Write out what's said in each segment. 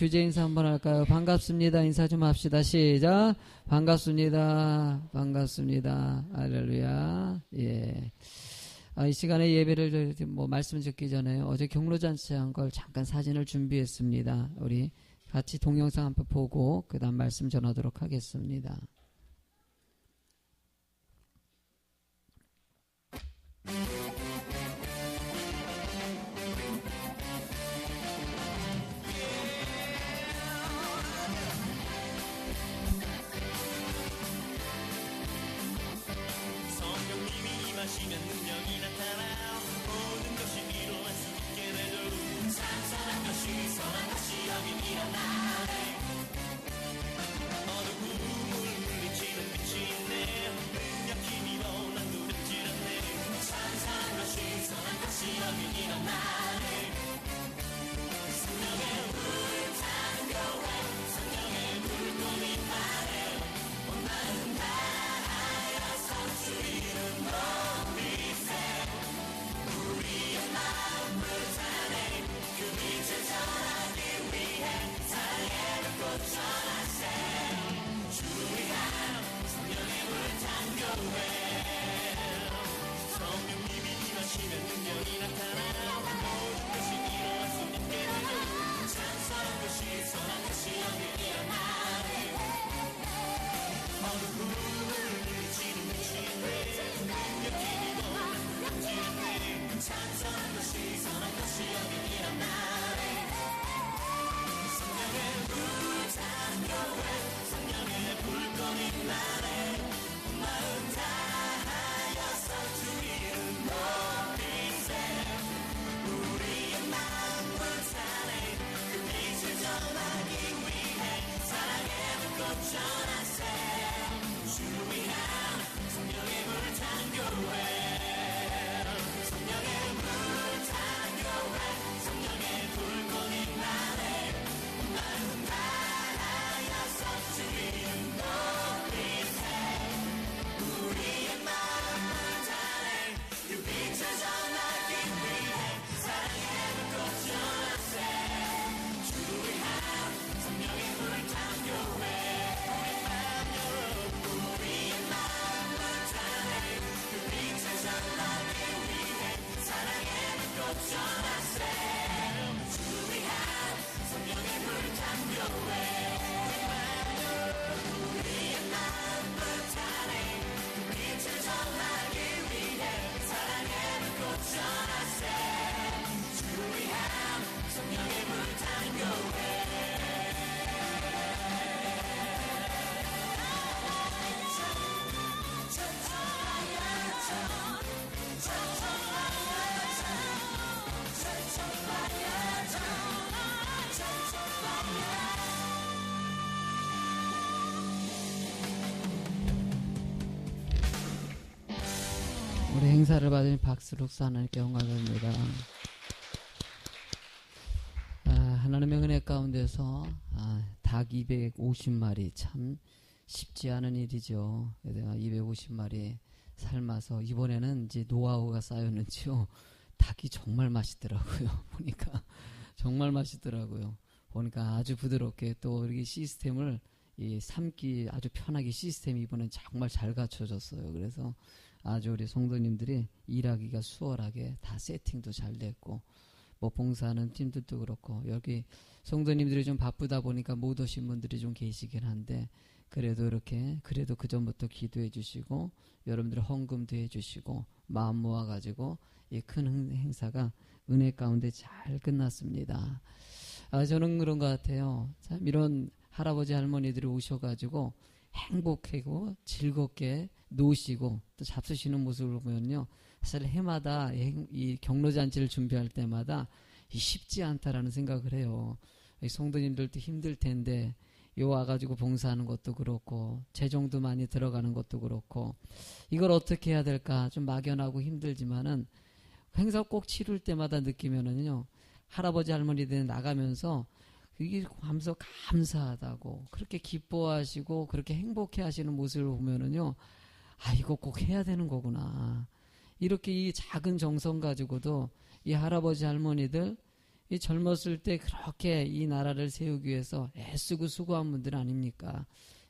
규제 인사 한번 할까요? 반갑습니다. 인사 좀 합시다. 시작. 반갑습니다. 반갑습니다. 할렐루야. 예. 이 시간에 예배를 말씀 듣기 전에 어제 경로잔치 한 걸 잠깐 사진을 준비했습니다. 우리 같이 동영상 한번 보고 그 다음 말씀 전하도록 하겠습니다. 성령님이 임하시면 능력이 나타나 모든 것이 이루어질 수 있게 되죠. 찬송한 것이 선한 것이 여기 일어나네. 어두움을 물리치는 빛이 있네. 능력 힘이로 난 두렵지 않네. 찬송한 것이 선한 것이 여기 일어나네. 성령의 불 타는 교회, 성령의 불꽃이 나네. 온 마음 다하여서 주 이름 높이세. 우리의 마음을 타네. 그 빛을 전하기 위해 사랑의 불꽃 전하세. 주를 향한 성령의 불탄 교회. 성령님이 임하시면 능력이 나타나 모든 것이 일어날 수 있게 되죠. 찬송한 것이 선한 것이 여기 일어나네. 어두움을 물리치는 빛인데 능력 힘이고 두렵지 않네. 찬송한 것이 선한 것이 여기 일어나네. 성령의 불탄 교회, 성령의 불꽃이 나네. 온 마음 다하여서 주 이름 높이세. 우리의 마음을 타네. 그 빛을 전하기 위해 사랑의 불꽃 전하세. 주를 위한 성령의 불탄 교회. 성령의 불탄 교회, 성령의 불꽃이 나네. 온 마음 다하여서 주 이름 높이세. 우리의 마음을 타네. 그 빛을 전하기 위해 사랑의 불꽃 전하세. 주를 위한 성령의 불탄 교회. 우리 마음 열어. 우리의 마음을 타네. 그 빛을 전하기 위해 사랑의 불꽃 전하세. 주를 위한 성령의 불탄 교회. 우리 마음 열어. 우리의 마음을 타네. 그 빛을 전하기 위해 사랑의 불꽃 전하세. 주를 위한 성령의 불탄 교회. 우리 행사를 받은 박수록사 하나님께 영광을 돌립니다. 하나님의 은혜 가운데서 닭 250마리 참 쉽지 않은 일이죠. 내가 250마리 삶아서 이번에는 이제 노하우가 쌓였는지요. 닭이 정말 맛있더라고요. 보니까 정말 맛있더라고요. 보니까 아주 부드럽게 또 이렇게 시스템을 삶기 아주 편하게 시스템이 이번엔 정말 잘 갖춰졌어요. 그래서 아주 우리 성도님들이 일하기가 수월하게 다 세팅도 잘 됐고 뭐 봉사하는 팀들도 그렇고 여기 성도님들이 좀 바쁘다 보니까 못 오신 분들이 좀 계시긴 한데 그래도 이렇게 그래도 그 전부터 기도해 주시고 여러분들 헌금도 해 주시고 마음 모아 가지고 이 큰 행사가 은혜 가운데 잘 끝났습니다. 저는 그런 것 같아요. 참 이런 할아버지 할머니들이 오셔가지고 행복하고 즐겁게 노시고 또 잡수시는 모습을 보면요. 사실 해마다 이 경로잔치를 준비할 때마다 쉽지 않다라는 생각을 해요. 성도님들도 힘들 텐데 요 와가지고 봉사하는 것도 그렇고 재정도 많이 들어가는 것도 그렇고 이걸 어떻게 해야 될까 좀 막연하고 힘들지만은 행사 꼭 치룰 때마다 느끼면은요. 할아버지 할머니들 나가면서 이게 하면서 감사하다고 그렇게 기뻐하시고 그렇게 행복해 하시는 모습을 보면은요. 이거 꼭 해야 되는 거구나. 이렇게 이 작은 정성 가지고도 이 할아버지 할머니들 이 젊었을 때 그렇게 이 나라를 세우기 위해서 애쓰고 수고한 분들 아닙니까?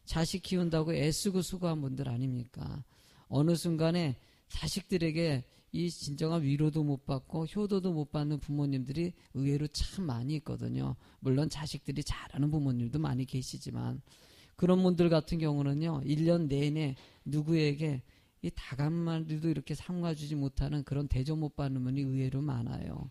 자식 키운다고 애쓰고 수고한 분들 아닙니까? 어느 순간에 자식들에게 이 진정한 위로도 못 받고 효도도 못 받는 부모님들이 의외로 참 많이 있거든요. 물론 자식들이 잘하는 부모님도 많이 계시지만 그런 분들 같은 경우는요, 1년 내내 누구에게 이 닭 한 마리도 이렇게 삼가주지 못하는 그런 대접 못 받는 분이 의외로 많아요.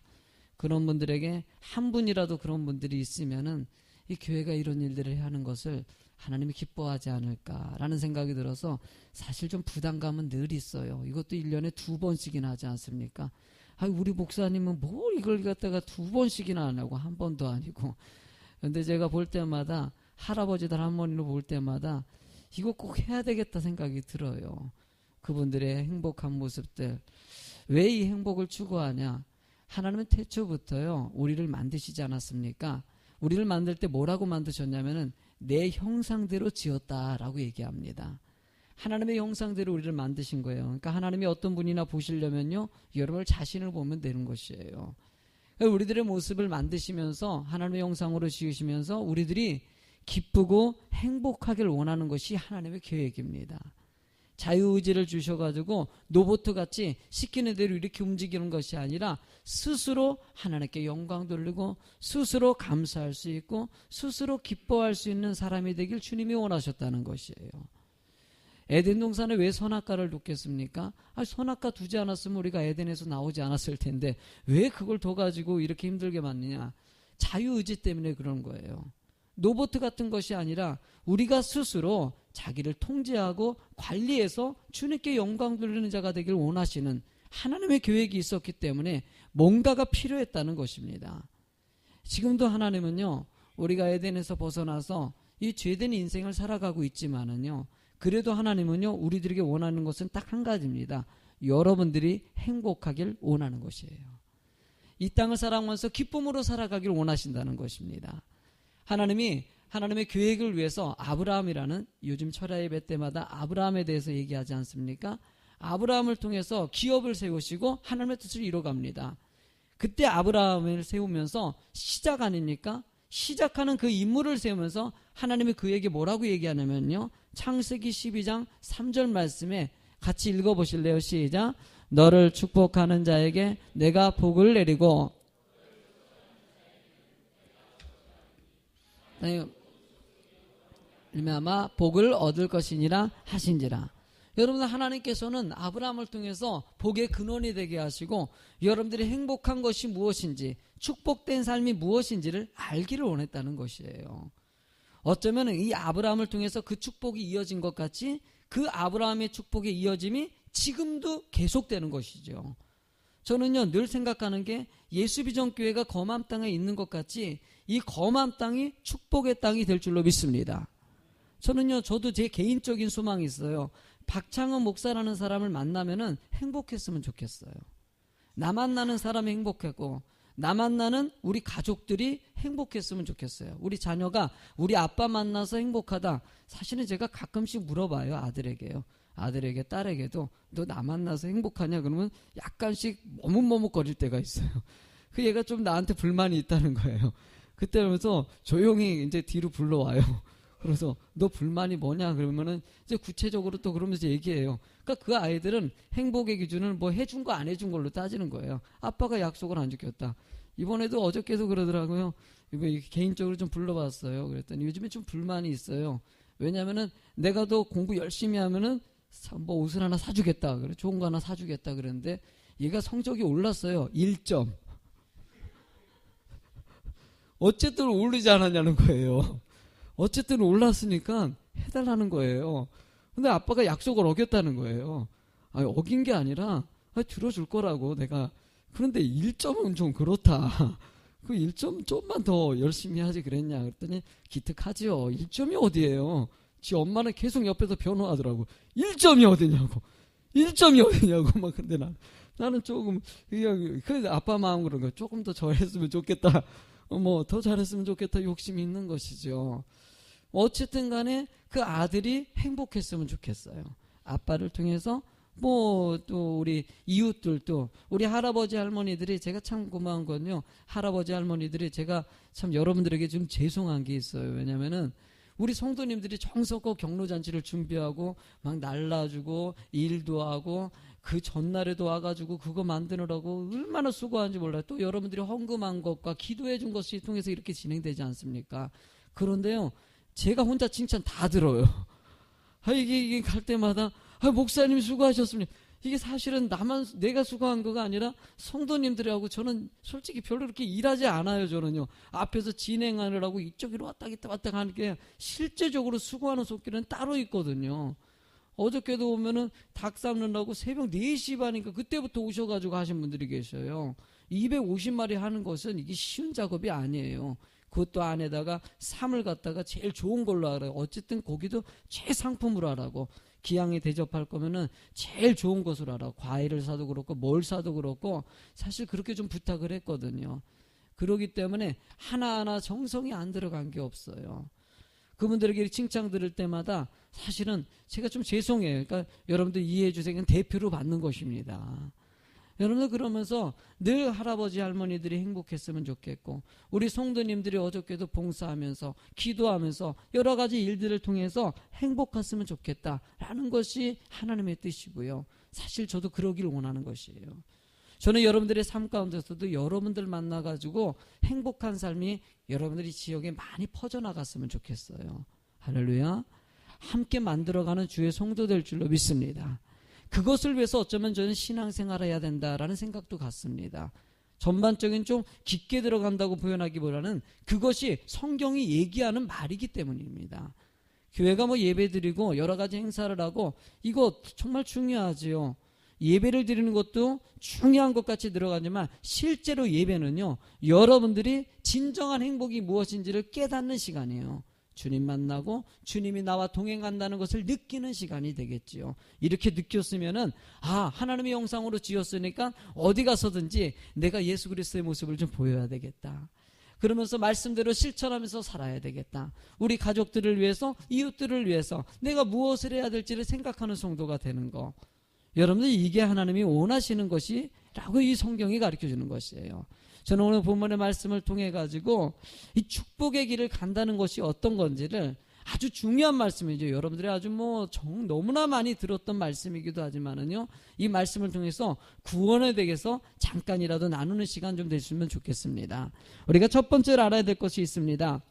그런 분들에게 한 분이라도 그런 분들이 있으면은 이 교회가 이런 일들을 하는 것을 하나님이 기뻐하지 않을까라는 생각이 들어서 사실 좀 부담감은 늘 있어요. 이것도 1년에 2번씩이나 하지 않습니까? 우리 목사님은 뭘 이걸 갖다가 2번씩이나 하냐고, 한 번도 아니고. 근데 제가 볼 때마다 할아버지들 할머니를 볼 때마다 이거 꼭 해야 되겠다 생각이 들어요. 그분들의 행복한 모습들. 왜 이 행복을 추구하냐? 하나님은 태초부터요, 우리를 만드시지 않았습니까? 우리를 만들 때 뭐라고 만드셨냐면은 내 형상대로 지었다라고 얘기합니다. 하나님의 형상대로 우리를 만드신 거예요. 그러니까 하나님이 어떤 분이나 보시려면요, 여러분 자신을 보면 되는 것이에요. 그러니까 우리들의 모습을 만드시면서 하나님의 형상으로 지으시면서 우리들이 기쁘고 행복하길 원하는 것이 하나님의 계획입니다. 자유의지를 주셔가지고 로봇같이 시키는 대로 이렇게 움직이는 것이 아니라 스스로 하나님께 영광 돌리고 스스로 감사할 수 있고 스스로 기뻐할 수 있는 사람이 되길 주님이 원하셨다는 것이에요. 에덴 동산에 왜 선악과를 뒀겠습니까? 선악과 두지 않았으면 우리가 에덴에서 나오지 않았을 텐데 왜 그걸 둬가지고 이렇게 힘들게 만드냐? 자유의지 때문에 그런 거예요. 로봇 같은 것이 아니라 우리가 스스로 자기를 통제하고 관리해서 주님께 영광 돌리는 자가 되길 원하시는 하나님의 계획이 있었기 때문에 뭔가가 필요했다는 것입니다. 지금도 하나님은요, 우리가 에덴에서 벗어나서 이 죄된 인생을 살아가고 있지만은요, 그래도 하나님은요, 우리들에게 원하는 것은 딱 한 가지입니다. 여러분들이 행복하길 원하는 것이에요. 이 땅을 살아가면서 기쁨으로 살아가길 원하신다는 것입니다. 하나님이 하나님의 계획을 위해서 아브라함이라는, 요즘 철야 예배 때마다 아브라함에 대해서 얘기하지 않습니까? 아브라함을 통해서 기업을 세우시고 하나님의 뜻을 이뤄갑니다. 그때 아브라함을 세우면서 시작 아닙니까? 시작하는 그 인물을 세우면서 하나님이 그에게 뭐라고 얘기하냐면요, 창세기 12장 3절 말씀에 같이 읽어보실래요? 시작. 너를 축복하는 자에게 내가 복을 내리고, 아마 복을 얻을 것이니라 하신지라. 여러분, 하나님께서는 아브라함을 통해서 복의 근원이 되게 하시고 여러분들이 행복한 것이 무엇인지, 축복된 삶이 무엇인지를 알기를 원했다는 것이에요. 어쩌면 이 아브라함을 통해서 그 축복이 이어진 것 같이 그 아브라함의 축복의 이어짐이 지금도 계속되는 것이죠. 저는요, 늘 생각하는 게 예수비전교회가 검암 땅에 있는 것 같이 이 검암 땅이 축복의 땅이 될 줄로 믿습니다. 저는요, 저도 제 개인적인 소망이 있어요. 박창은 목사라는 사람을 만나면은 행복했으면 좋겠어요. 나 만나는 사람이 행복했고 나 만나는 우리 가족들이 행복했으면 좋겠어요. 우리 자녀가 우리 아빠 만나서 행복하다. 사실은 제가 가끔씩 물어봐요, 아들에게요. 아들에게, 딸에게도 너 나 만나서 행복하냐? 그러면 약간씩 머뭇머뭇거릴 때가 있어요. 그 얘가 좀 나한테 불만이 있다는 거예요. 그때 그러면서 조용히 이제 뒤로 불러와요. 그래서 너 불만이 뭐냐? 그러면은 이제 구체적으로 또 그러면서 얘기해요. 그러니까 그 아이들은 행복의 기준을 뭐 해준 거 안 해준 걸로 따지는 거예요. 아빠가 약속을 안 지켰다. 이번에도 어저께도 그러더라고요. 이거 개인적으로 좀 불러봤어요. 그랬더니 요즘에 좀 불만이 있어요. 왜냐면은 내가 더 공부 열심히 하면은 뭐 옷을 하나 사주겠다. 그래, 좋은 거 하나 사주겠다. 그랬는데 얘가 성적이 올랐어요. 1점. 어쨌든 오르지 않았냐는 거예요. 어쨌든 올랐으니까 해달라는 거예요. 근데 아빠가 약속을 어겼다는 거예요. 아니, 어긴 게 아니라 들어줄 거라고 내가. 그런데 1점은 좀 그렇다. 그 1점 좀만 더 열심히 하지 그랬냐 그랬더니 기특하지요. 1점이 어디예요. 지 엄마는 계속 옆에서 변호하더라고. 1점이 어디냐고. 1점이 어디냐고. 막 근데 나는 조금 그냥 아빠 마음 그런 거 조금 더 잘했으면 좋겠다. 뭐 더 잘했으면 좋겠다 욕심이 있는 것이죠. 어쨌든 간에 그 아들이 행복했으면 좋겠어요. 아빠를 통해서 또 우리 이웃들도, 우리 할아버지 할머니들이, 제가 참 고마운 건요, 할아버지 할머니들이 제가 참 여러분들에게 좀 죄송한 게 있어요. 왜냐면은 우리 성도님들이 정성껏 경로잔치를 준비하고 막 날라주고 일도 하고 그 전날에도 와가지고 그거 만드느라고 얼마나 수고하는지 몰라요. 또 여러분들이 헌금한 것과 기도해 준 것이 통해서 이렇게 진행되지 않습니까? 그런데요, 제가 혼자 칭찬 다 들어요. 이게 갈 때마다 목사님 수고하셨습니다. 이게 사실은 내가 수고한 거가 아니라 성도님들하고, 저는 솔직히 별로 그렇게 일하지 않아요. 저는요, 앞에서 진행하느라고 이쪽으로 왔다 갔다 하는 게 실제적으로 수고하는 손길은 따로 있거든요. 어저께도 보면은 닭 삶느라고 새벽 4시 반인가 그때부터 오셔가지고 하신 분들이 계셔요. 250마리 하는 것은 이게 쉬운 작업이 아니에요. 그것도 안에다가 삶을 갖다가 제일 좋은 걸로 하라고. 어쨌든 고기도 최상품으로 하라고. 기왕에 대접할 거면은 제일 좋은 것으로 하라고. 과일을 사도 그렇고 뭘 사도 그렇고 사실 그렇게 좀 부탁을 했거든요. 그러기 때문에 하나하나 정성이 안 들어간 게 없어요. 그분들에게 칭찬 들을 때마다 사실은 제가 좀 죄송해요. 그러니까 여러분들 이해해 주세요. 이건 대표로 받는 것입니다. 여러분들 그러면서 늘 할아버지 할머니들이 행복했으면 좋겠고, 우리 성도님들이 어저께도 봉사하면서 기도하면서 여러 가지 일들을 통해서 행복했으면 좋겠다라는 것이 하나님의 뜻이고요. 사실 저도 그러길 원하는 것이에요. 저는 여러분들의 삶 가운데서도 여러분들 만나가지고 행복한 삶이 여러분들이 지역에 많이 퍼져나갔으면 좋겠어요. 할렐루야. 함께 만들어가는 주의 성도 될 줄로 믿습니다. 그것을 위해서 어쩌면 저는 신앙생활을 해야 된다라는 생각도 같습니다. 전반적인 좀 깊게 들어간다고 표현하기보다는 그것이 성경이 얘기하는 말이기 때문입니다. 교회가 예배드리고 여러 가지 행사를 하고 이거 정말 중요하지요. 예배를 드리는 것도 중요한 것 같이 들어가지만 실제로 예배는요, 여러분들이 진정한 행복이 무엇인지를 깨닫는 시간이에요. 주님 만나고 주님이 나와 동행한다는 것을 느끼는 시간이 되겠지요. 이렇게 느꼈으면은 하나님의 형상으로 지었으니까 어디 가서든지 내가 예수 그리스도의 모습을 좀 보여야 되겠다. 그러면서 말씀대로 실천하면서 살아야 되겠다. 우리 가족들을 위해서, 이웃들을 위해서 내가 무엇을 해야 될지를 생각하는 성도가 되는 거. 여러분들 이게 하나님이 원하시는 것이라고 이 성경이 가르쳐주는 것이에요. 저는 오늘 본문의 말씀을 통해 가지고 이 축복의 길을 간다는 것이 어떤 건지를, 아주 중요한 말씀이죠. 여러분들이 아주 너무나 많이 들었던 말씀이기도 하지만은요, 이 말씀을 통해서 구원에 대해서 잠깐이라도 나누는 시간 좀 되시면 좋겠습니다. 우리가 첫 번째로 알아야 될 것이 있습니다.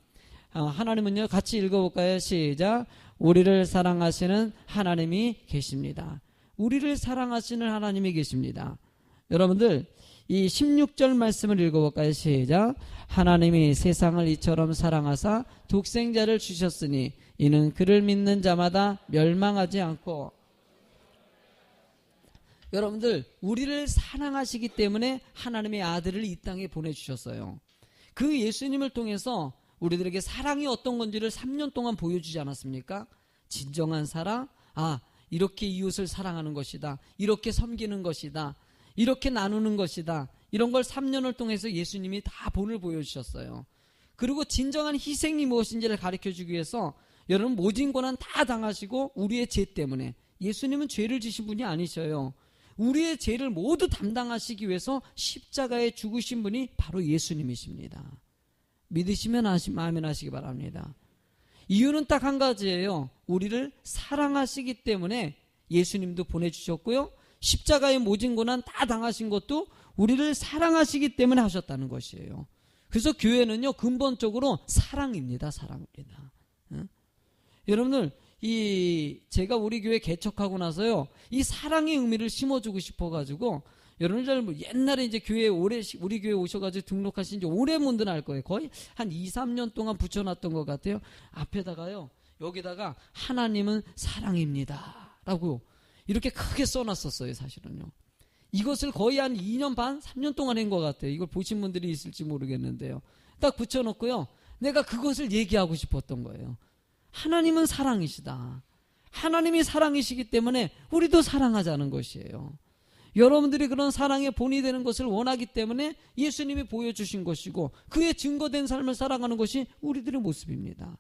하나님은요, 같이 읽어볼까요? 시작. 우리를 사랑하시는 하나님이 계십니다. 우리를 사랑하시는 하나님이 계십니다. 여러분들 이 16절 말씀을 읽어볼까요? 시작. 하나님이 세상을 이처럼 사랑하사 독생자를 주셨으니 이는 그를 믿는 자마다 멸망하지 않고. 여러분들 우리를 사랑하시기 때문에 하나님의 아들을 이 땅에 보내주셨어요. 그 예수님을 통해서 우리들에게 사랑이 어떤 건지를 3년 동안 보여주지 않았습니까? 진정한 사랑, 이렇게 이웃을 사랑하는 것이다, 이렇게 섬기는 것이다, 이렇게 나누는 것이다, 이런 걸 3년을 통해서 예수님이 다 본을 보여주셨어요. 그리고 진정한 희생이 무엇인지를 가르쳐주기 위해서 여러분 모진 고난 다 당하시고 우리의 죄 때문에, 예수님은 죄를 지신 분이 아니셔요. 우리의 죄를 모두 담당하시기 위해서 십자가에 죽으신 분이 바로 예수님이십니다. 믿으시면 아멘 하시기 바랍니다. 이유는 딱 한 가지예요. 우리를 사랑하시기 때문에 예수님도 보내주셨고요, 십자가의 모진 고난 다 당하신 것도 우리를 사랑하시기 때문에 하셨다는 것이에요. 그래서 교회는요, 근본적으로 사랑입니다. 사랑입니다. 여러분들 제가 우리 교회 개척하고 나서요, 이 사랑의 의미를 심어주고 싶어가지고, 여러분들 옛날에 이제 우리 교회 오셔가지고 등록하신 지 오랜 분들은 알 거예요. 거의 한 2, 3년 동안 붙여놨던 것 같아요. 앞에다가요, 여기다가 하나님은 사랑입니다 라고 이렇게 크게 써놨었어요. 사실은요, 이것을 거의 한 2년 반, 3년 동안 한 것 같아요. 이걸 보신 분들이 있을지 모르겠는데요, 딱 붙여놓고요, 내가 그것을 얘기하고 싶었던 거예요. 하나님은 사랑이시다. 하나님이 사랑이시기 때문에 우리도 사랑하자는 것이에요. 여러분들이 그런 사랑의 본이 되는 것을 원하기 때문에 예수님이 보여주신 것이고, 그의 증거된 삶을 살아가는 것이 우리들의 모습입니다.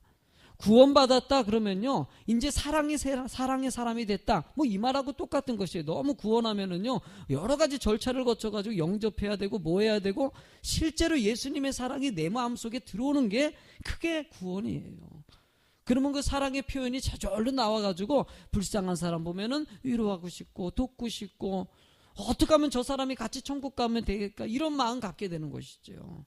구원받았다 그러면요, 이제 사랑의 사람이 됐다, 뭐 이 말하고 똑같은 것이에요. 너무 구원하면은요, 여러 가지 절차를 거쳐가지고 영접해야 되고 뭐 해야 되고, 실제로 예수님의 사랑이 내 마음속에 들어오는 게 그게 구원이에요. 그러면 그 사랑의 표현이 저절로 나와가지고 불쌍한 사람 보면은 위로하고 싶고 돕고 싶고, 어떻게 하면 저 사람이 같이 천국 가면 되겠까, 이런 마음 갖게 되는 것이죠.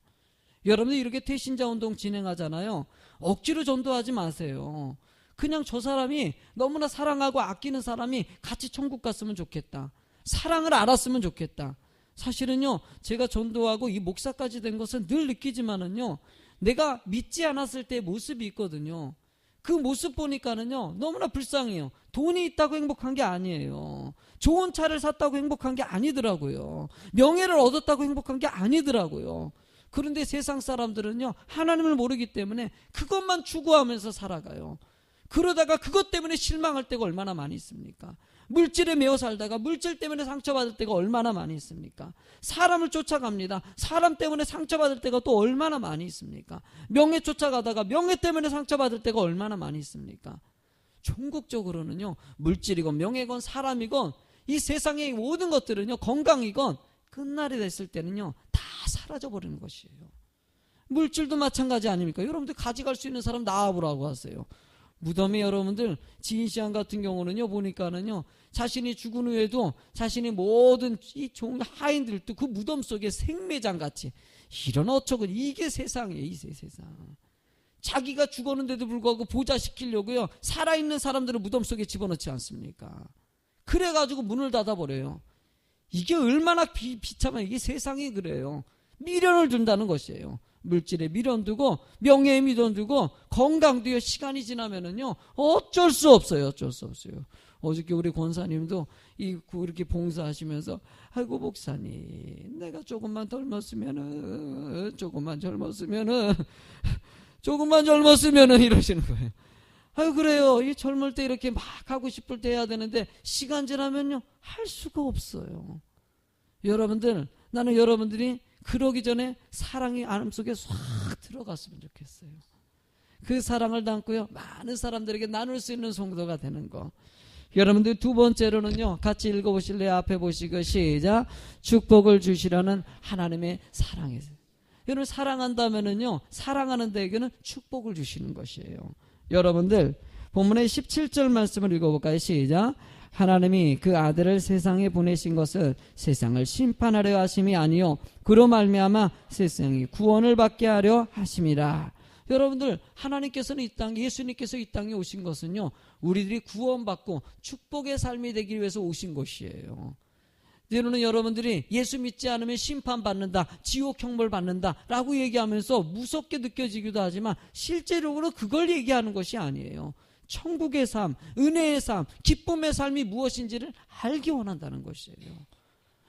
여러분들 이렇게 태신자 운동 진행하잖아요. 억지로 전도하지 마세요. 그냥 저 사람이 너무나 사랑하고 아끼는 사람이 같이 천국 갔으면 좋겠다, 사랑을 알았으면 좋겠다. 사실은요, 제가 전도하고 이 목사까지 된 것은 늘 느끼지만은요, 내가 믿지 않았을 때의 모습이 있거든요. 그 모습 보니까는요, 너무나 불쌍해요. 돈이 있다고 행복한 게 아니에요. 좋은 차를 샀다고 행복한 게 아니더라고요. 명예를 얻었다고 행복한 게 아니더라고요. 그런데 세상 사람들은요, 하나님을 모르기 때문에 그것만 추구하면서 살아가요. 그러다가 그것 때문에 실망할 때가 얼마나 많이 있습니까? 물질에 매여 살다가 물질 때문에 상처받을 때가 얼마나 많이 있습니까? 사람을 쫓아갑니다. 사람 때문에 상처받을 때가 또 얼마나 많이 있습니까? 명예 쫓아가다가 명예 때문에 상처받을 때가 얼마나 많이 있습니까? 종국적으로는요, 물질이건 명예건 사람이건 이 세상의 모든 것들은요, 건강이건 끝날이 됐을 때는요, 다 사라져버리는 것이에요. 물질도 마찬가지 아닙니까? 여러분들 가져갈 수 있는 사람 나와보라고 하세요. 무덤에 여러분들 지인시안 같은 경우는요, 보니까는요, 자신이 죽은 후에도 자신이 모든 이 하인들도 그 무덤 속에 생매장 같이, 이런 어처구니, 이게 세상이에요. 이 세상. 자기가 죽었는데도 불구하고 보좌시키려고요, 살아있는 사람들을 무덤 속에 집어넣지 않습니까? 그래가지고 문을 닫아버려요. 이게 얼마나 비참한, 이게 세상이 그래요. 미련을 둔다는 것이에요. 물질에 미련 두고 명예에 미련 두고 건강도요, 시간이 지나면은요, 어쩔 수 없어요. 어쩔 수 없어요. 어저께 우리 권사님도 이렇게 봉사하시면서, 아이고 목사님, 내가 조금만 젊었으면은 이러시는 거예요. 아유, 그래요. 이 젊을 때 이렇게 막 하고 싶을 때 해야 되는데 시간 지나면요, 할 수가 없어요. 여러분들, 나는 여러분들이 그러기 전에 사랑이 마음속에 싹 들어갔으면 좋겠어요. 그 사랑을 담고요, 많은 사람들에게 나눌 수 있는 성도가 되는 거. 여러분들 두 번째로는요, 같이 읽어보실래요? 앞에 보시고 시작. 축복을 주시라는 하나님의 사랑이에요. 여러분, 사랑한다면은요, 사랑하는 데에게는 축복을 주시는 것이에요. 여러분들 본문의 17절 말씀을 읽어볼까요? 시작. 하나님이 그 아들을 세상에 보내신 것을 세상을 심판하려 하심이 아니요 그로 말미암아 세상이 구원을 받게 하려 하심이라. 여러분들, 하나님께서는 이 땅, 예수님께서 이 땅에 오신 것은요, 우리들이 구원받고 축복의 삶이 되기 위해서 오신 것이에요. 때로는 여러분들이 예수 믿지 않으면 심판받는다, 지옥 형벌 받는다 라고 얘기하면서 무섭게 느껴지기도 하지만 실제적으로 그걸 얘기하는 것이 아니에요. 천국의 삶, 은혜의 삶, 기쁨의 삶이 무엇인지를 알기 원한다는 것이에요.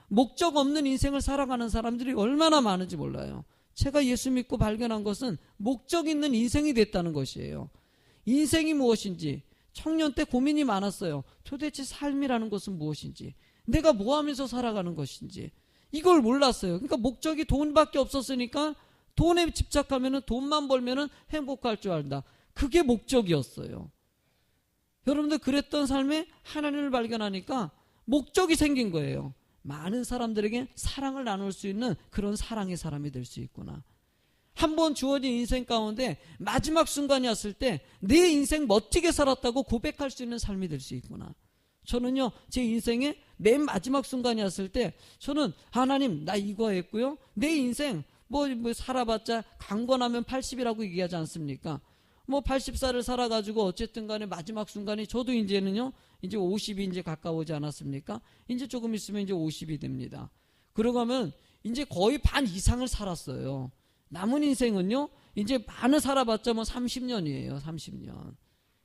목적 없는 인생을 살아가는 사람들이 얼마나 많은지 몰라요. 제가 예수 믿고 발견한 것은 목적 있는 인생이 됐다는 것이에요. 인생이 무엇인지, 청년 때 고민이 많았어요. 도대체 삶이라는 것은 무엇인지, 내가 뭐 하면서 살아가는 것인지 이걸 몰랐어요. 그러니까 목적이 돈밖에 없었으니까 돈에 집착하면, 돈만 벌면 행복할 줄 안다. 그게 목적이었어요. 여러분들, 그랬던 삶에 하나님을 발견하니까 목적이 생긴 거예요. 많은 사람들에게 사랑을 나눌 수 있는 그런 사랑의 사람이 될 수 있구나. 한 번 주어진 인생 가운데 마지막 순간이 왔을 때 내 인생 멋지게 살았다고 고백할 수 있는 삶이 될 수 있구나. 저는요, 제 인생의 맨 마지막 순간이 왔을 때 저는, 하나님, 나 이거 했고요, 내 인생 뭐 살아봤자 강건하면 80이라고 얘기하지 않습니까? 뭐 80살을 살아가지고 어쨌든 간에 마지막 순간에 저도 이제는요, 이제 50이 이제 가까워지 않았습니까? 이제 조금 있으면 이제 50이 됩니다. 그러고 하면 이제 거의 반 이상을 살았어요. 남은 인생은요, 이제 반을 살아봤자 뭐 30년이에요. 30년.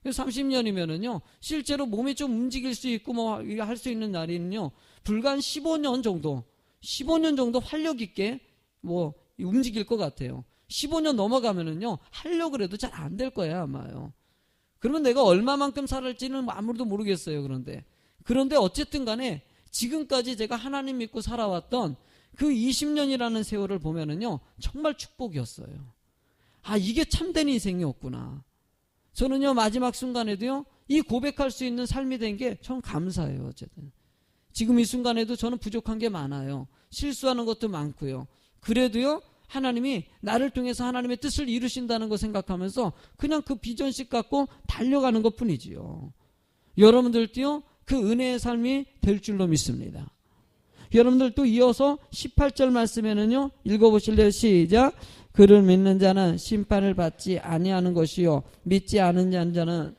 30년이면은요, 실제로 몸이 좀 움직일 수 있고 뭐 할 수 있는 날이는요, 불과 한 15년 정도 활력 있게 뭐 움직일 것 같아요. 15년 넘어가면은요, 하려고 해도 잘 안 될 거예요, 아마요. 그러면 내가 얼마만큼 살을지는 아무도 모르겠어요. 그런데 어쨌든 간에 지금까지 제가 하나님 믿고 살아왔던 그 20년이라는 세월을 보면은요, 정말 축복이었어요. 아, 이게 참된 인생이었구나. 저는요, 마지막 순간에도요, 이 고백할 수 있는 삶이 된 게 전 감사해요. 어쨌든 지금 이 순간에도 저는 부족한 게 많아요. 실수하는 것도 많고요. 그래도요, 하나님이 나를 통해서 하나님의 뜻을 이루신다는 거 생각하면서 그냥 그 비전식 갖고 달려가는 것 뿐이지요. 여러분들도요, 그 은혜의 삶이 될 줄로 믿습니다. 여러분들도 이어서 18절 말씀에는요, 읽어보실래요? 시작. 그를 믿는 자는 심판을 받지 아니하는 것이요 믿지 않은 자는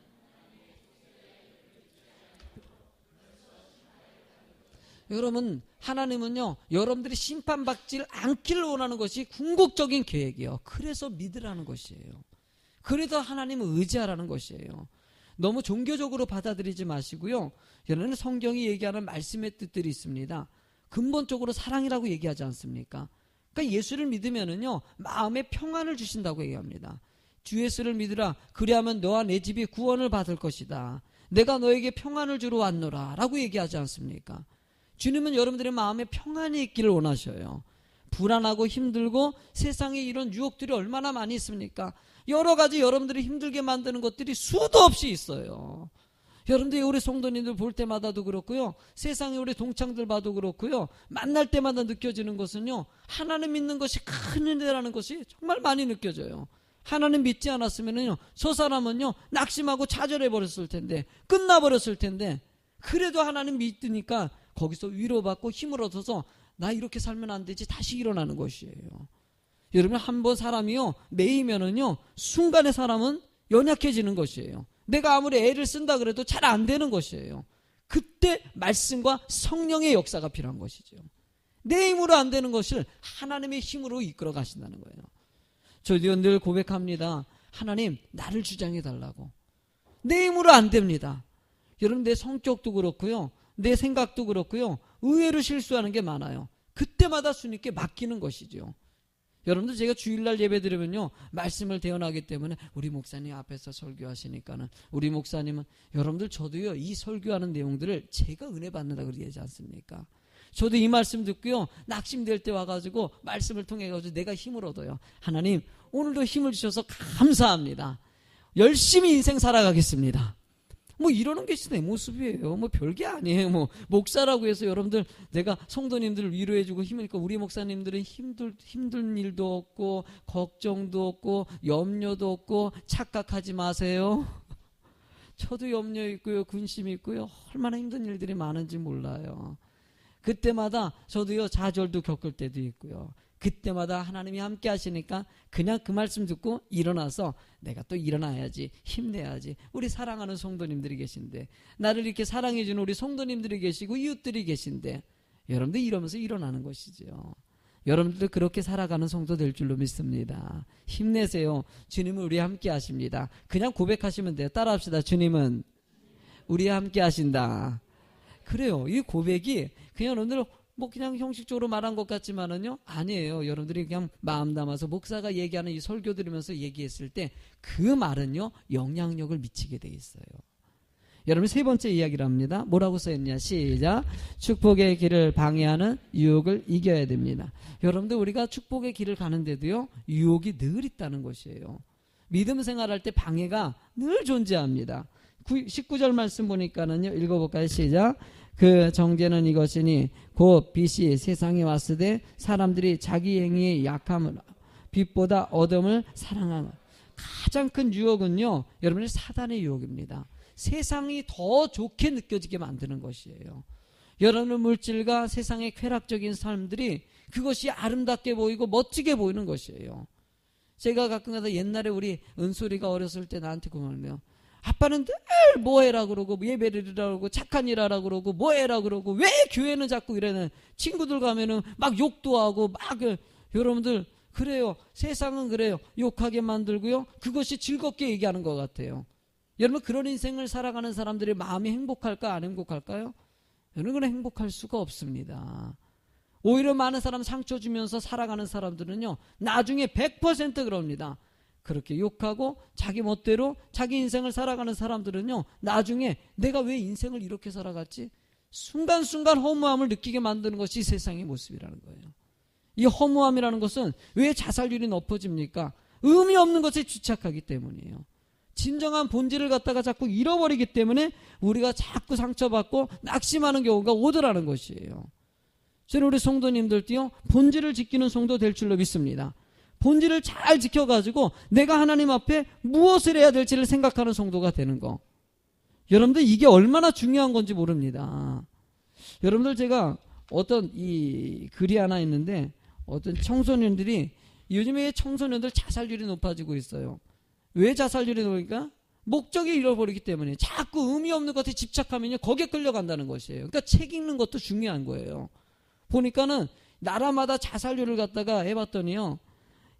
여러분, 하나님은요, 여러분들이 심판받지 않기를 원하는 것이 궁극적인 계획이에요. 그래서 믿으라는 것이에요. 그래서 하나님을 의지하라는 것이에요. 너무 종교적으로 받아들이지 마시고요. 여러분, 성경이 얘기하는 말씀의 뜻들이 있습니다. 근본적으로 사랑이라고 얘기하지 않습니까? 그러니까 예수를 믿으면은요, 마음에 평안을 주신다고 얘기합니다. 주 예수를 믿으라. 그리하면 너와 내 집이 구원을 받을 것이다. 내가 너에게 평안을 주러 왔노라 라고 얘기하지 않습니까? 주님은 여러분들의 마음에 평안이 있기를 원하셔요. 불안하고 힘들고 세상에 이런 유혹들이 얼마나 많이 있습니까? 여러 가지 여러분들이 힘들게 만드는 것들이 수도 없이 있어요. 여러분들이 우리 성도님들 볼 때마다도 그렇고요, 세상에 우리 동창들 봐도 그렇고요, 만날 때마다 느껴지는 것은요, 하나님 믿는 것이 큰 은혜라는 것이 정말 많이 느껴져요. 하나님 믿지 않았으면요, 저 사람은요, 낙심하고 좌절해버렸을 텐데, 끝나버렸을 텐데, 그래도 하나님 믿으니까 거기서 위로받고 힘을 얻어서 나 이렇게 살면 안 되지, 다시 일어나는 것이에요. 여러분, 한번 사람이요, 매이면은요, 순간에 사람은 연약해지는 것이에요. 내가 아무리 애를 쓴다 그래도 잘 안 되는 것이에요. 그때 말씀과 성령의 역사가 필요한 것이죠. 내 힘으로 안 되는 것을 하나님의 힘으로 이끌어 가신다는 거예요. 저도 늘 고백합니다. 하나님, 나를 주장해 달라고. 내 힘으로 안 됩니다. 여러분, 내 성격도 그렇고요, 내 생각도 그렇고요, 의외로 실수하는 게 많아요. 그때마다 주님께 맡기는 것이죠. 여러분들, 제가 주일날 예배 드리면요, 말씀을 대언하기 때문에 우리 목사님 앞에서 설교하시니까는, 우리 목사님은, 여러분들 저도요, 이 설교하는 내용들을 제가 은혜 받는다고 그러지 않습니까? 저도 이 말씀 듣고요, 낙심될 때 와가지고 말씀을 통해 가지고 내가 힘을 얻어요. 하나님, 오늘도 힘을 주셔서 감사합니다. 열심히 인생 살아가겠습니다. 뭐 이러는 게 내 모습이에요. 뭐 별게 아니에요. 뭐 목사라고 해서 여러분들, 내가 성도님들을 위로해주고 힘이니까, 우리 목사님들은 힘든 일도 없고 걱정도 없고 염려도 없고 착각하지 마세요. 저도 염려 있고요, 근심이 있고요, 얼마나 힘든 일들이 많은지 몰라요. 그때마다 저도요, 좌절도 겪을 때도 있고요. 그때마다 하나님이 함께 하시니까 그냥 그 말씀 듣고 일어나서 내가 또 일어나야지, 힘내야지. 우리 사랑하는 성도님들이 계신데, 나를 이렇게 사랑해 주는 우리 성도님들이 계시고 이웃들이 계신데, 여러분들 이러면서 일어나는 것이죠. 여러분들도 그렇게 살아가는 성도 될 줄로 믿습니다. 힘내세요. 주님은 우리와 함께 하십니다. 그냥 고백하시면 돼요. 따라합시다. 주님은 우리와 함께 하신다. 그래요. 이 고백이 그냥 여러분들 뭐 그냥 형식적으로 말한 것 같지만은요, 아니에요. 여러분들이 그냥 마음 담아서 목사가 얘기하는 이 설교 들으면서 얘기했을 때 그 말은요, 영향력을 미치게 돼 있어요. 여러분, 세 번째 이야기를 합니다. 뭐라고 써있냐? 시작. 축복의 길을 방해하는 유혹을 이겨야 됩니다. 여러분들, 우리가 축복의 길을 가는데도요, 유혹이 늘 있다는 것이에요. 믿음 생활할 때 방해가 늘 존재합니다. 19절 말씀 보니까는요, 읽어볼까요? 시작. 그 정죄는 이것이니 곧 빛이 세상에 왔을 때 사람들이 자기 행위의 약함을, 빛보다 어둠을 사랑하는 가장 큰 유혹은요, 여러분의 사단의 유혹입니다. 세상이 더 좋게 느껴지게 만드는 것이에요. 여러분의 물질과 세상의 쾌락적인 삶들이 그것이 아름답게 보이고 멋지게 보이는 것이에요. 제가 가끔가다 옛날에 우리 은솔이가 어렸을 때 나한테 그러네요. 아빠는 늘 뭐해라 그러고 예배를 드리라 그러고 착한 일 하라 그러고 뭐해라 그러고 왜 교회는 자꾸 이러는, 친구들 가면은 막 욕도 하고 막, 여러분들 그래요. 세상은 그래요. 욕하게 만들고요, 그것이 즐겁게 얘기하는 것 같아요. 여러분, 그런 인생을 살아가는 사람들의 마음이 행복할까 안 행복할까요? 여러분, 행복할 수가 없습니다. 오히려 많은 사람 상처 주면서 살아가는 사람들은요, 나중에 100% 그럽니다. 그렇게 욕하고 자기 멋대로 자기 인생을 살아가는 사람들은요, 나중에 내가 왜 인생을 이렇게 살아갔지? 순간순간 허무함을 느끼게 만드는 것이 세상의 모습이라는 거예요. 이 허무함이라는 것은 왜 자살률이 높아집니까? 의미 없는 것에 집착하기 때문이에요. 진정한 본질을 갖다가 자꾸 잃어버리기 때문에 우리가 자꾸 상처받고 낙심하는 경우가 오더라는 것이에요. 저는 우리 성도님들도요, 본질을 지키는 성도 될 줄로 믿습니다. 본질을 잘 지켜가지고 내가 하나님 앞에 무엇을 해야 될지를 생각하는 성도가 되는 거. 여러분들 이게 얼마나 중요한 건지 모릅니다. 여러분들 제가 어떤 이 글이 하나 있는데 어떤 청소년들이 요즘에 청소년들 자살률이 높아지고 있어요. 왜 자살률이 높으니까? 목적이 잃어버리기 때문에 자꾸 의미 없는 것에 집착하면요 거기에 끌려간다는 것이에요. 그러니까 책 읽는 것도 중요한 거예요. 보니까는 나라마다 자살률을 갖다가 해봤더니요,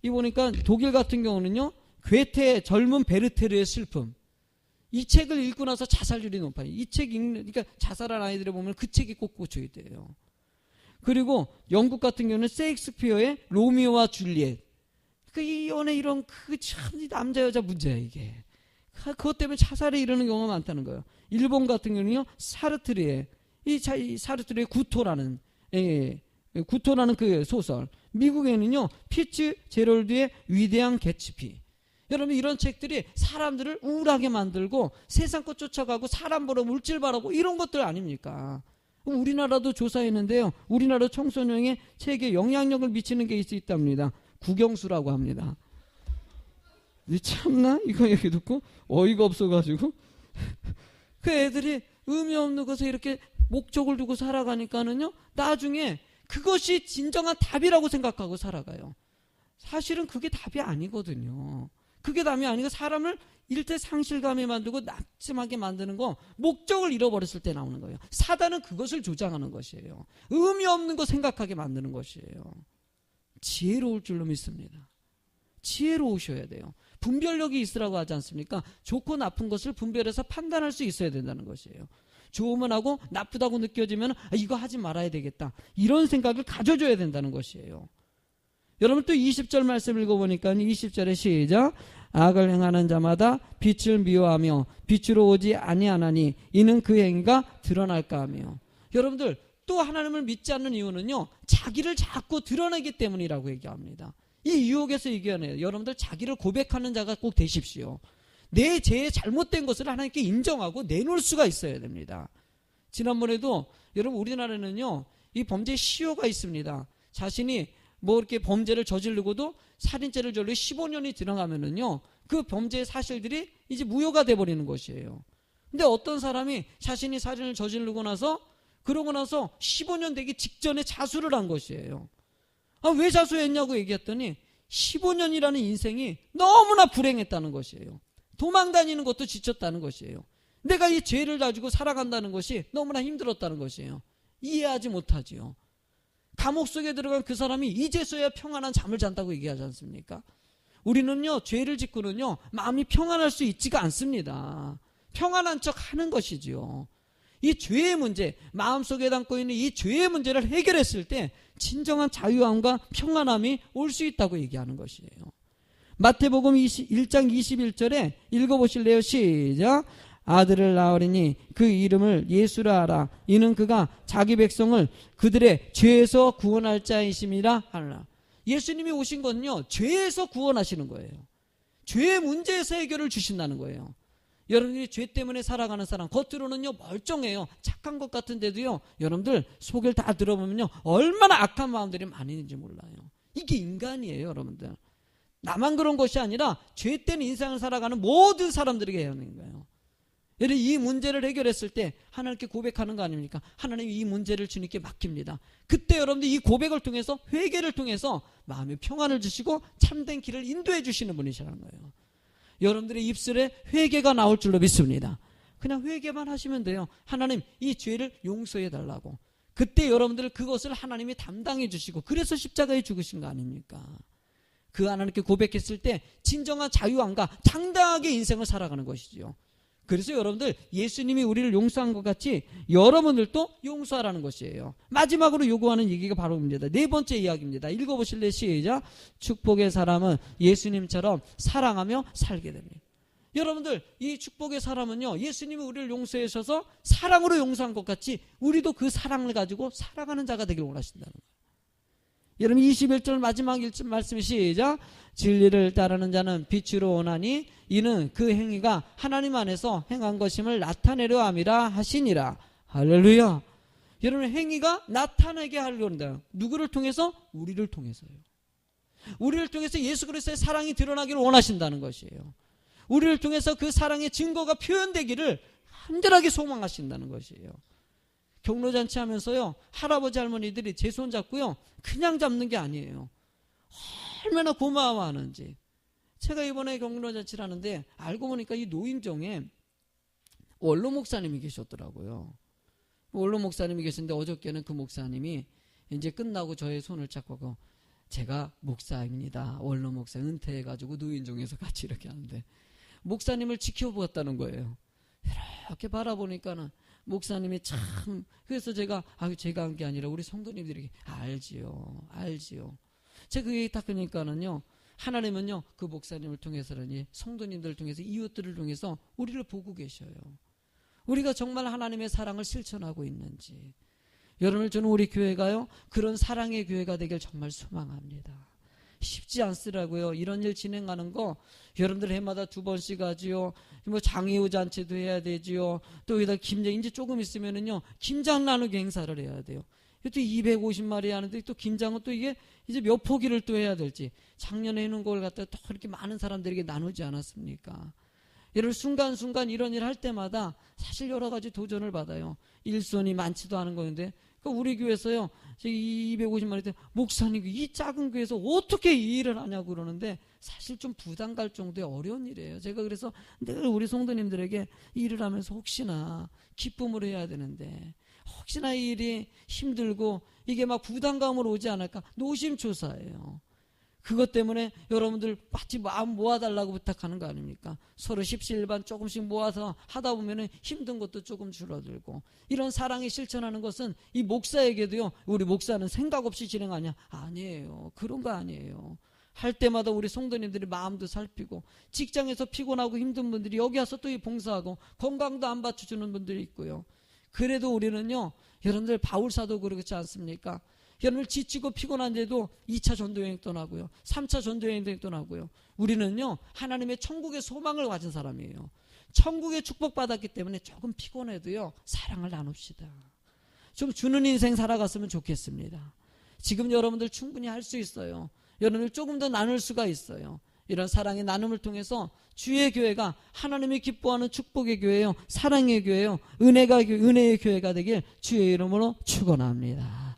이 보니까 독일 같은 경우는요, 괴테 젊은 베르테르의 슬픔, 이 책을 읽고 나서 자살률이 높아요. 이 책 읽는, 그러니까 자살한 아이들을 보면 그 책이 꼭 꽂혀있대요. 그리고 영국 같은 경우는 셰익스피어의 로미오와 줄리엣, 이 연애 이런 참 남자 여자 문제야 이게. 그것 때문에 자살에 이르는 경우가 많다는 거예요. 일본 같은 경우는요, 사르트르의 사르트르의 구토라는 구토라는 그 소설. 미국에는요, 피츠 제럴드의 위대한 개츠비. 여러분 이런 책들이 사람들을 우울하게 만들고 세상 것 쫓아가고 사람 보러 물질 바라고 이런 것들 아닙니까? 우리나라도 조사했는데요, 우리나라 청소년의 책에 영향력을 미치는 게 있답니다. 국영수라고 합니다. 참나 이거 얘기 듣고 어이가 없어가지고 그 애들이 의미 없는 것에 이렇게 목적을 두고 살아가니까는요, 나중에 그것이 진정한 답이라고 생각하고 살아가요. 사실은 그게 답이 아니거든요. 그게 답이 아니고 사람을 일대 상실감에 만들고 낙심하게 만드는 거, 목적을 잃어버렸을 때 나오는 거예요. 사단은 그것을 조장하는 것이에요. 의미 없는 거 생각하게 만드는 것이에요. 지혜로울 줄로 믿습니다. 지혜로우셔야 돼요. 분별력이 있으라고 하지 않습니까? 좋고 나쁜 것을 분별해서 판단할 수 있어야 된다는 것이에요. 좋으면 하고 나쁘다고 느껴지면 이거 하지 말아야 되겠다, 이런 생각을 가져줘야 된다는 것이에요. 여러분 또 20절 말씀 읽어보니까 20절에 시작. 악을 행하는 자마다 빛을 미워하며 빛으로 오지 아니하나니 이는 그 행위가 드러날까 하며. 여러분들 또 하나님을 믿지 않는 이유는요, 자기를 자꾸 드러내기 때문이라고 얘기합니다. 이 유혹에서 얘기하네요. 여러분들 자기를 고백하는 자가 꼭 되십시오. 내 죄의 잘못된 것을 하나님께 인정하고 내놓을 수가 있어야 됩니다. 지난번에도 여러분 우리나라는요, 이 범죄의 시효가 있습니다. 자신이 뭐 이렇게 범죄를 저지르고도 살인죄를 저지르고 15년이 지나가면은요, 그 범죄의 사실들이 이제 무효가 돼버리는 것이에요. 근데 어떤 사람이 자신이 살인을 저지르고 나서 그러고 나서 15년 되기 직전에 자수를 한 것이에요. 왜 자수했냐고 얘기했더니 15년이라는 인생이 너무나 불행했다는 것이에요. 도망 다니는 것도 지쳤다는 것이에요. 내가 이 죄를 가지고 살아간다는 것이 너무나 힘들었다는 것이에요. 이해하지 못하지요. 감옥 속에 들어간 그 사람이 이제서야 평안한 잠을 잔다고 얘기하지 않습니까? 우리는요, 죄를 짓고는요, 마음이 평안할 수 있지가 않습니다. 평안한 척 하는 것이지요. 이 죄의 문제, 마음속에 담고 있는 이 죄의 문제를 해결했을 때 진정한 자유함과 평안함이 올 수 있다고 얘기하는 것이에요. 마태복음 1장 21절에 읽어보실래요? 시작. 아들을 낳으리니 그 이름을 예수라 하라. 이는 그가 자기 백성을 그들의 죄에서 구원할 자이심이라 하라. 예수님이 오신 건요, 죄에서 구원하시는 거예요. 죄의 문제에서 해결을 주신다는 거예요. 여러분들이 죄 때문에 살아가는 사람, 겉으로는요 멀쩡해요. 착한 것 같은데도요, 여러분들 속을 다 들어보면요 얼마나 악한 마음들이 많이 있는지 몰라요. 이게 인간이에요. 여러분들 나만 그런 것이 아니라 죄된 인생을 살아가는 모든 사람들에게 해야 하는 거예요. 여러분 이 문제를 해결했을 때 하나님께 고백하는 거 아닙니까? 하나님이 이 문제를 주님께 맡깁니다. 그때 여러분들 이 고백을 통해서, 회개를 통해서 마음의 평안을 주시고 참된 길을 인도해 주시는 분이시라는 거예요. 여러분들의 입술에 회개가 나올 줄로 믿습니다. 그냥 회개만 하시면 돼요. 하나님 이 죄를 용서해 달라고. 그때 여러분들 그것을 하나님이 담당해 주시고, 그래서 십자가에 죽으신 거 아닙니까? 그 하나님께 고백했을 때 진정한 자유함과 당당하게 인생을 살아가는 것이죠. 그래서 여러분들 예수님이 우리를 용서한 것 같이 여러분들도 용서하라는 것이에요. 마지막으로 요구하는 얘기가 바로 입니다. 네 번째 이야기입니다. 읽어보실래요? 시작. 축복의 사람은 예수님처럼 사랑하며 살게 됩니다. 여러분들 이 축복의 사람은요, 예수님이 우리를 용서해 주셔서 사랑으로 용서한 것 같이 우리도 그 사랑을 가지고 살아가는 자가 되길 원하신다는 거예요. 여러분 21절 마지막 말씀이 시작. 진리를 따르는 자는 빛으로 오나니 이는 그 행위가 하나님 안에서 행한 것임을 나타내려 함이라 하시니라. 할렐루야. 여러분, 행위가 나타나게 하려고 한다. 누구를 통해서? 우리를 통해서요. 우리를 통해서 예수 그리스도의 사랑이 드러나기를 원하신다는 것이에요. 우리를 통해서 그 사랑의 증거가 표현되기를 간절하게 소망하신다는 것이에요. 경로잔치 하면서요, 할아버지 할머니들이 제 손 잡고요, 그냥 잡는 게 아니에요. 얼마나 고마워하는지. 제가 이번에 경로잔치를 하는데 알고 보니까 이 노인정에 원로 목사님이 계셨더라고요. 원로 목사님이 계신데 어저께는 그 목사님이 이제 끝나고 저의 손을 잡고, 제가 목사입니다. 원로 목사 은퇴해가지고 노인정에서 같이 이렇게 하는데 목사님을 지켜보았다는 거예요. 이렇게 바라보니까는 목사님이 참, 그래서 제가 제가 한 게 아니라 우리 성도님들이 알지요. 제가 그 얘기 딱 하니까는요, 하나님은요 그 목사님을 통해서라니 성도님들을 통해서 이웃들을 통해서 우리를 보고 계셔요. 우리가 정말 하나님의 사랑을 실천하고 있는지. 여러분, 저는 우리 교회가요 그런 사랑의 교회가 되길 정말 소망합니다. 쉽지 않더라고요. 이런 일 진행하는 거 여러분들 해마다 2번씩 하지요. 뭐 장애우 잔치도 해야 되지요. 또 여기다 김장, 이제 조금 있으면은요 김장 나누기 행사를 해야 돼요. 또 250마리 하는데 또 김장은 또 이게 이제 몇 포기를 또 해야 될지. 작년에 해놓은 걸 갖다가 또 이렇게 많은 사람들에게 나누지 않았습니까? 이런 순간순간 이런 일 할 때마다 사실 여러 가지 도전을 받아요. 일손이 많지도 않은 거였는데, 그러니까 우리 교회에서요 250마리 때 목사님 이 작은 교회에서 어떻게 이 일을 하냐고 그러는데 사실 좀 부담 갈 정도의 어려운 일이에요. 제가 그래서 늘 우리 성도님들에게 일을 하면서 혹시나 기쁨으로 해야 되는데, 혹시나 이 일이 힘들고 이게 막 부담감으로 오지 않을까 노심초사해요. 그것 때문에 여러분들 마치 마음 모아달라고 부탁하는 거 아닙니까? 서로 십시일반 조금씩 모아서 하다 보면은 힘든 것도 조금 줄어들고. 이런 사랑이 실천하는 것은 이 목사에게도요, 우리 목사는 생각 없이 진행하냐? 아니에요. 그런 거 아니에요. 할 때마다 우리 성도님들이 마음도 살피고, 직장에서 피곤하고 힘든 분들이 여기 와서 또 봉사하고, 건강도 안 받쳐주는 분들이 있고요. 그래도 우리는요, 여러분들 바울사도 그렇지 않습니까? 여러분들 지치고 피곤한데도 2차 전도여행 떠나고요, 3차 전도여행 떠나고요. 우리는요 하나님의 천국의 소망을 가진 사람이에요. 천국의 축복받았기 때문에 조금 피곤해도요 사랑을 나눕시다. 좀 주는 인생 살아갔으면 좋겠습니다. 지금 여러분들 충분히 할 수 있어요. 여러분들 조금 더 나눌 수가 있어요. 이런 사랑의 나눔을 통해서 주의 교회가 하나님이 기뻐하는 축복의 교회요, 사랑의 교회요, 은혜의 교회가 되길 주의 이름으로 축원합니다.